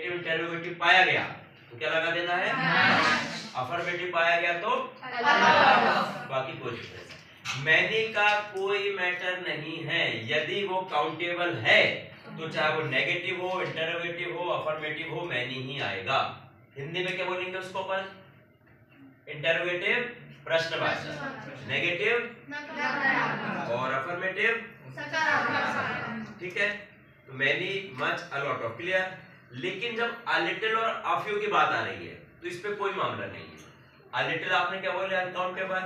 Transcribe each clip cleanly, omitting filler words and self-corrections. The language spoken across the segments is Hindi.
इंटरोगेटिव पाया गया तो क्या लगा देना है, अफर्मेटिव पाया गया तो बाकी कोई नहीं। मैनी का कोई मैटर नहीं है, यदि वो काउंटेबल है तो चाहे वो नेगेटिव हो, इंटरोगेटिव हो, अफर्मेटिव हो, मैनी ही आएगा। हिंदी में क्या बोलेंगे उसको अपन? इंटरोगेटिव प्रश्नवाचक, नेगेटिव और अफर्मेटिव ठीक है। तो many, much, a lot of, clear. लेकिन जब अ लिटिल और अ फ्यू की बात आ रही है तो इस पे कोई मामला नहीं है। अ लिटिल आपने क्या बोल रहे हैं, अनकाउंटेबल।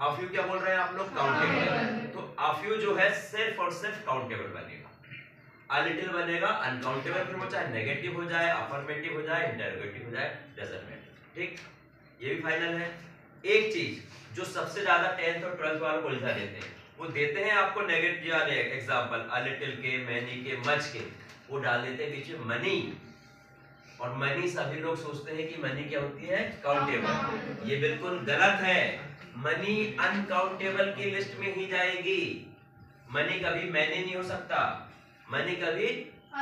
अ फ्यू क्या बोल रहे हैं आप लोग, काउंटेबल। तो अ फ्यू जो है सिर्फ और सिर्फ काउंटेबल बनेगा, अ लिटिल बनेगा अनकाउंटेबल। फिर वो चाहे नेगेटिव हो जाए, अफर्मेटिव हो जाए, इंटरोगेटिव हो जाए, डजंट मैटर। ठीक, ये भी फाइनल है। एक चीज जो सबसे ज्यादा 10th और 12th वालों को उलझा देते हैं, वो देते हैं आपको नेगेटिव वाले एग्जांपल, अ लिटिल के, मैनी के, मच के, वो डाल देते हैं बीच में मनी। और मनी सभी लोग सोचते हैं कि मनी क्या होती है, काउंटेबल। ये बिल्कुल गलत है। मनी अनकाउंटेबल की लिस्ट में ही जाएगी। मनी कभी मैनी नहीं हो सकता, मनी कभी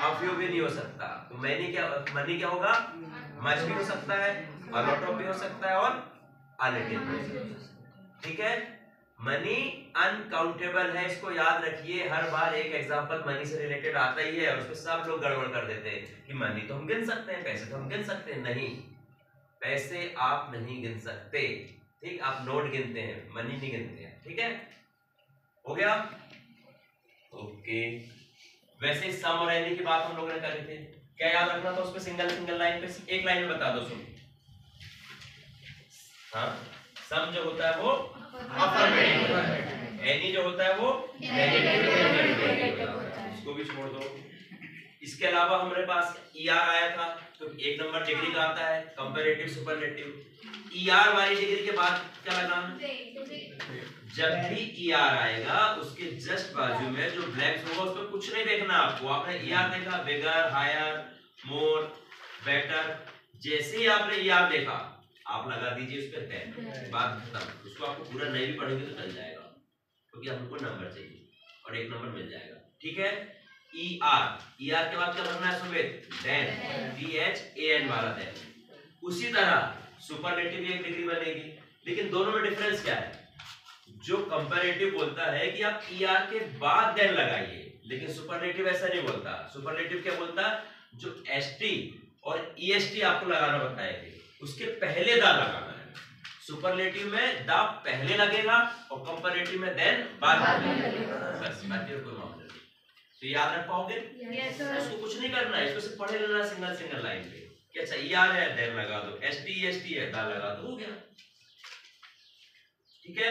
अफ्यू भी नहीं हो सकता। तो मनी क्या होगा, मच भी हो सकता है, अ लॉट ऑफ भी हो सकता है और अ लिटिल भी हो सकता है। ठीक है, मनी अनकाउंटेबल है, इसको याद रखिए। हर बार एक एग्जांपल मनी से रिलेटेड आता ही है और उसमें सब लोग गड़बड़ कर देते हैं कि मनी तो हम गिन सकते हैं, पैसे तो हम गिन सकते हैं। नहीं, पैसे आप नहीं गिन सकते। ठीक, आप नोट गिनते हैं, मनी नहीं गिनते हैं। ठीक है, हो गया, ओके। वैसे सम और एनी की बात हम लोगों ने करी थी, क्या याद रखना था उसपे? सिंगल लाइन पे, एक लाइन में बता दो। सुन, हाँ, सम जो होता है वो अफर्मेटिव, एनी जो होता है वो नेगेटिव, इसको भी छोड़ दो। इसके अलावा हमारे पास ईआर आया था, तो एक नंबर डिग्री का आता है, कंपैरेटिव सुपरलेटिव। ईआर वाली डिग्री के बाद क्या लगाना? जब भी ईआर आएगा उसके जस्ट बाजू में जो ब्लैंक्स होगा उसमें कुछ नहीं देखना आपको। आपने ईआर देखा, बिगर, हायर, मोर, बेटर, जैसे ही आपने ईआर देखा आप लगा दीजिए उस पर 10, बात खत्म। उसको आपको पूरा नहीं भी पढ़ेंगे तो चल जाएगा, क्योंकि हमको नंबर चाहिए और एक नंबर मिल जाएगा। ठीक है, ईआर, ईआर के बाद क्या बनना है सुमित? देन, THAN वाला देन। उसी तरह सुपरलेटिव भी एक डिग्री बनेगी, लेकिन दोनों में डिफरेंस क्या है? जो कंपैरेटिव बोलता है कि आप ईआर के बाद देन लगाइए, लेकिन सुपरलेटिव ऐसा नहीं बोलता। सुपरलेटिव क्या बोलता? जो एसटी और ईएसटी आपको लगाना बताएंगे उसके पहले दा लगाना है। सुपरलेटिव में दा पहले लगेगा और कंपैरेटिव में देन बाद में लगेगा, बस, बाकी कोई मामला नहीं। तो याद रख पाओगे? Yes sir. इसको कुछ नहीं करना है, इसको सिर्फ पढ़े लेना सिंगल लाइन पे कि अच्छा ईआर है देन लगा दो, एसटी ईएसटी है दा लगा दो, हो गया। ठीक है,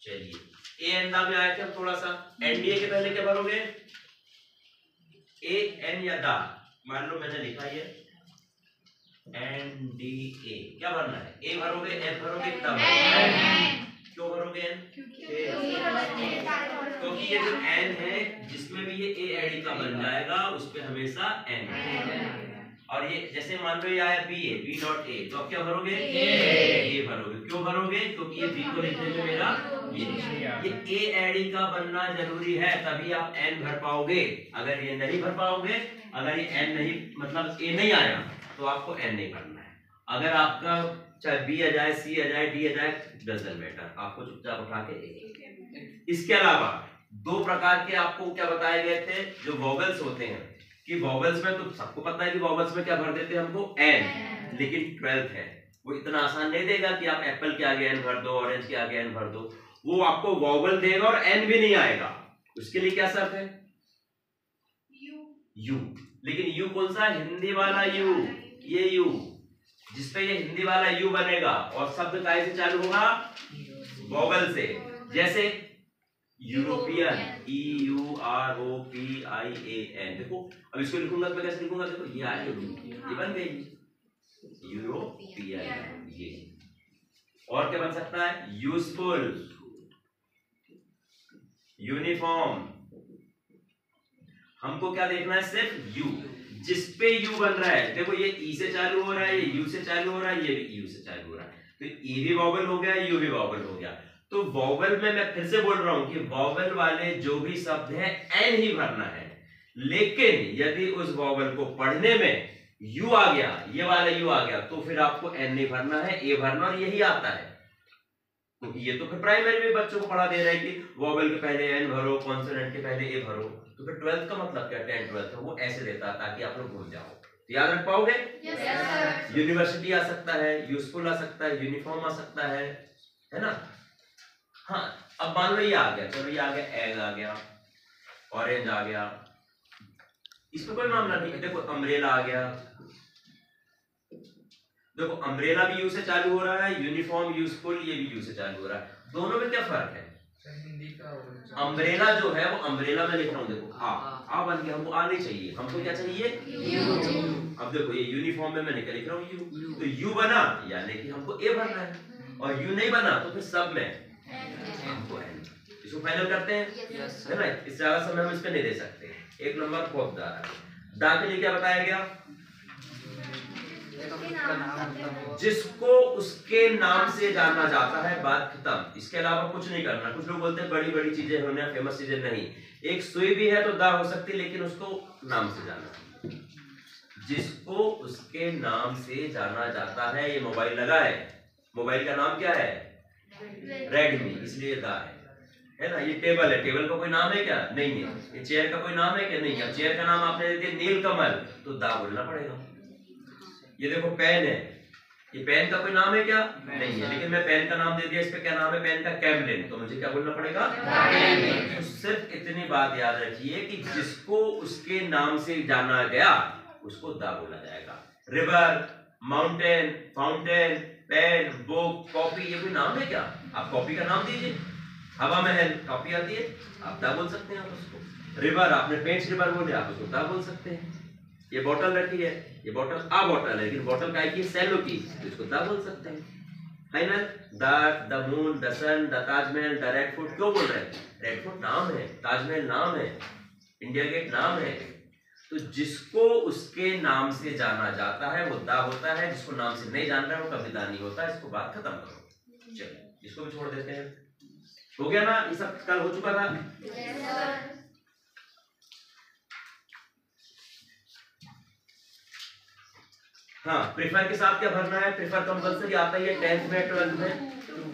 चलिए ए एन दा में आए थे हम थोड़ा सा। एनडीए के पहले क्या भरोगे? ए एन या दा। मान लो मैंने लिखा है एनडीए, क्या भरना है? ए भरोगे, एन भरोगे, दा भरोगे। क्यों भरोगे एन? क्योंकि ये जो एन है जिसमें भी ये ए एडी का बन जाएगा उस पे हमेशा एन। और ये जैसे मान लो ये आया B A, B dot A, तो अब क्या भरोगे? ए भरोगे। क्यों भरोगे? क्योंकि ये बी को लिखने में मेरा ये ए एडी का बनना जरूरी है, तभी आप एन भर पाओगे। अगर ये नहीं भर पाओगे, अगर ये एन नहीं मतलब ए नहीं आया तो आपको एन नहीं भरना है। अगर आपका चाहे बी आ जाए, सी आ जाए, डी आ जाए, डजंट मैटर, आपको चुपचाप उठा के ए। इसके अलावा दो प्रकार के आपको क्या बताए गए थे जो वोवेल्स होते हैं, कि वोवेल्स में तो सबको पता है कि वोवेल्स में क्या भर देते हैं हमको? एन। लेकिन 12th है वो इतना आसान नहीं देगा कि आप एप्पल के आगे एन भर दो, ऑरेंज के आगे एन भर दो। वो आपको वोवेल देगा और एन भी नहीं आएगा। उसके लिए क्या शर्त है? यू। लेकिन यू कौन सा? हिंदी वाला यू। ये यू जिसपे ये हिंदी वाला यू बनेगा और शब्द काय से चालू होगा? वोवेल से। जैसे यूरोपियन, EUROPIAN। देखो अब इसको लिखूंगा तो मैं कैसे लिखूंगा? देखो ये आ गई, ये बन गई यूरोपियन। ये और क्या बन सकता है? Useful, uniform. हमको क्या देखना है? सिर्फ यू। जिस पे यू बन रहा है, देखो ये ई से चालू हो रहा है, ये यू से चालू हो रहा है, ये भी यू से चालू हो रहा है, तो ई भी वोवेल हो गया, यू भी वोवेल हो गया। तो वोवेल में मैं फिर से बोल रहा हूं कि वोवेल वाले जो भी शब्द है एन ही भरना है। लेकिन यदि उस वोवेल को पढ़ने में यू आ गया, ये वाला यू आ गया, तो फिर आपको एन नहीं भरना है, ए भरना, और यही आता है। क्योंकि ये तो फिर प्राइमरी में बच्चों को पढ़ा दे रहे हैं कि वोवेल के पहले एन भरो, कॉन्सोनेंट के पहले ए भरो। तो फिर 12th का मतलब क्या, 10 12th वो ऐसे देता है ताकि आप लोग भूल जाओ। तो याद रख पाओगे? यूनिवर्सिटी आ सकता है, यूजफुल आ सकता है, यूनिफॉर्म आ सकता है ना। हाँ, अब मान लो ये आ गया, चलो ये आ गया, एग आ गया, ऑरेंज आ गया, इसमें कोई मामला नहीं है। देखो अम्ब्रेला आ गया, देखो अम्ब्रेला भी यू से चालू हो रहा है, यूनिफॉर्म, यूजफुल, ये भी यू से चालू हो रहा है। दोनों में क्या फर्क है? अम्ब्रेला जो है वो अम्ब्रेला में लिख रहा हूँ, देखो आ बन गया, हमको आ नहीं चाहिए, हमको क्या चाहिए? यू। अब देखो ये यूनिफॉर्म में मैंने क्या लिख रहा हूँ? यू। तो यू बना यानी कि हमको ए भरना है, और यू नहीं बना तो फिर सब में हमको एन। इसको फाइनल करते हैं, है ना। इससे ज्यादा समय हम इस पे नहीं दे सकते। एक नंबर पौधा दा के लिए क्या बताया गया? जिसको उसके नाम से जाना जाता है, बात खत्म। इसके अलावा कुछ नहीं करना। कुछ लोग बोलते हैं बड़ी बड़ी चीजें होने, फेमस चीजें नहीं। एक सुई भी है तो दा हो सकती है, लेकिन उसको नाम से जाना, जिसको उसके नाम से जाना जाता है। ये मोबाइल लगा है, मोबाइल का नाम क्या है? रेडमी, इसलिए दा है ना। ये टेबल है, टेबल का कोई नाम है क्या? नहीं है। ये चेयर का कोई नाम है क्या? नहीं है। चेयर का नाम आपने दे दिया नीलकमल, तो दा बोलना पड़ेगा। ये देखो पेन है, ये पेन का कोई नाम है क्या? नहीं है, लेकिन मैं पेन का नाम दे दिया, इस पे क्या नाम है? पेन का कैमलिन, तो मुझे क्या बोलना पड़ेगा? तो सिर्फ इतनी बात याद रखिए कि जिसको उसके नाम से जाना गया उसको दा बोला जाएगा। River, mountain, fountain, pen, book, copy, ये कोई नाम है क्या? आप कॉपी का नाम दीजिए। हवा महल कॉपी आती है, आप दा बोल सकते हैं आप उसको। रिवर, आपने पेंच रिवर बोले, आप उसको दा बोल सकते हैं। ये बोतल रखी है, ये बोतल आ बोतल है, लेकिन बोतल का की सेलो की, इसको दा बोल सकते हैं। Final, the moon, the sun, the Taj Mahal, the Red Fort. क्यों बोल रहे हैं? रेड फोर्ट नाम है, ताजमहल नाम है, इंडिया गेट नाम है। तो जिसको उसके नाम से जाना जाता है वो दा होता है, जिसको नाम से नहीं जान रहा है वो कभी दा नहीं होता। इसको बात खत्म करो। चलिए इसको भी छोड़ देते हैं। हो गया ना, ये सब कल हो चुका था। हाँ, प्रेफर के साथ क्या भरना है? प्रेफर कंपल्सरी आता ही है 10th में 12th में।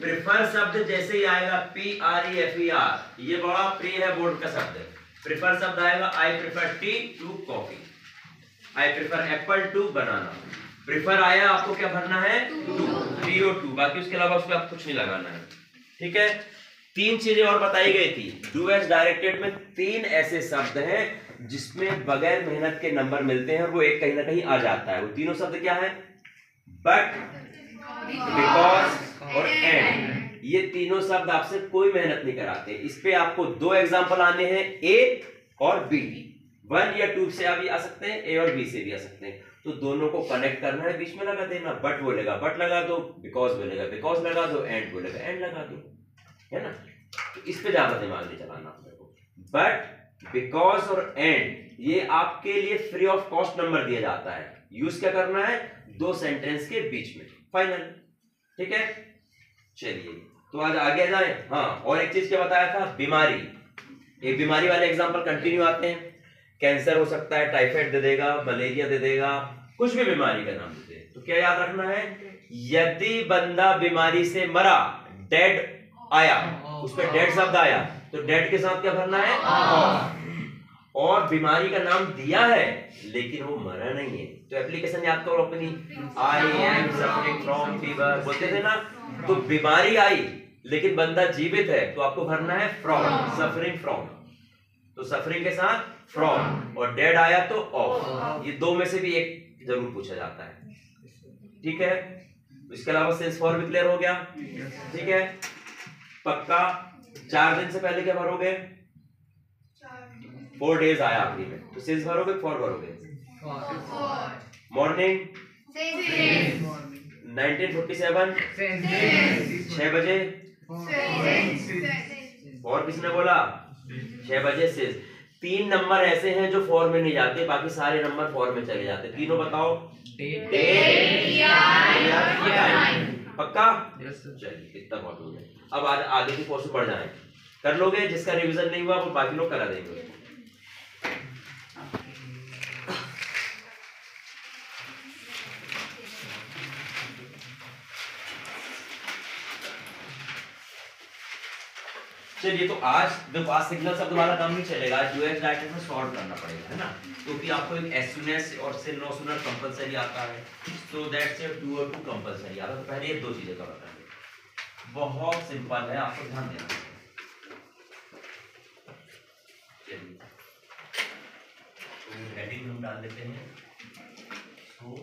प्रेफर शब्द जैसे ही आएगा PREFER, ये बड़ा प्री है बोर्ड का शब्द। प्रेफर शब्द आएगा I prefer tea to coffee, I prefer apple to banana. Prefer आया, आपको क्या भरना है? To, TO2। बाकी उसके अलावा उसमें आपको कुछ नहीं लगाना है। ठीक है। 3 चीजें और बताई गई थी। डू एज डायरेक्टेड में 3 ऐसे शब्द हैं जिसमें बगैर मेहनत के नंबर मिलते हैं और वो एक कहीं ना कहीं आ जाता है। वो तीनों शब्द क्या है? बट, बिकॉज और एंड। ये तीनों शब्द आपसे कोई मेहनत नहीं कराते। इस पे आपको 2 एग्जांपल आने हैं, ए और बी। 1 या 2 से भी आ सकते हैं, ए और बी से भी आ सकते हैं। तो दोनों को कनेक्ट करना है, बीच में लगा देना। बट बोलेगा बट लगा दो, बिकॉज बोलेगा बिकॉज लगा दो, एंड बोलेगा एंड लगा दो, है ना। तो इस पे ज्यादा दिमाग नहीं चलाना अपने को। बट, बिकॉज और एंड ये आपके लिए फ्री ऑफ कॉस्ट नंबर दिया जाता है। यूज क्या करना है? 2 सेंटेंस के बीच में। फाइनल, ठीक है। चलिए तो आज आगे जाए। हाँ, और एक चीज क्या बताया था? बीमारी। एक बीमारी वाले एग्जांपल कंटिन्यू आते हैं। कैंसर हो सकता है, टाइफाइड दे देगा, मलेरिया दे देगा, कुछ भी बीमारी का नाम दे दे। तो क्या याद रखना है? यदि बंदा बीमारी से मरा, डेड आया, उस पर डेड शब्द आया, तो डेड के साथ क्या भरना है? और बीमारी का नाम दिया है लेकिन वो मरा नहीं है, तो एप्लीकेशन याद करो अपनी। I am suffering from fever बोलते थे ना। तो बीमारी आई लेकिन बंदा जीवित है, तो आपको भरना है फ्रॉम, सफरिंग फ्रॉम। तो सफरिंग के साथ फ्रॉम, और डेड आया तो ऑफ। ये 2 में से भी एक जरूर पूछा जाता है। ठीक है। इसके अलावा सेंस फॉर भी क्लियर हो गया। ठीक है, पक्का। 4 दिन से पहले क्या भरोगे? 4 डेज आया आखिरी में, तो सिंस भरोगे, फॉर भरोगे। मॉर्निंग 1947 6 बजे। और किसने बोला? 6 बजे से। 3 नंबर ऐसे हैं जो फॉर में नहीं जाते, बाकी सारे नंबर फॉर में चले जाते। तीनों बताओ। पक्का? चलिए इतना बहुत हो गया। अब आज आगे की पोर्शन बढ़ जाए। कर लोगे? जिसका रिवीजन नहीं हुआ वो बाकी लोग करा देंगे। चलिए तो आज देखो आज सिग्नल शब्द वाला काम नहीं चलेगा, आज यूएस डायरेक्ट में सॉल्व करना पड़ेगा, है ना, क्योंकि आपको एक एस सुन एस और से नो सुनर कंपलसरी आता है, सो दैट्स ए डू और टू कंपलसरी आता है। तो पहले ये दो चीजें कवर करेंगे, बहुत सिंपल है, आपको ध्यान देना। चलिए हेडिंग हम डाल देते हैं, सो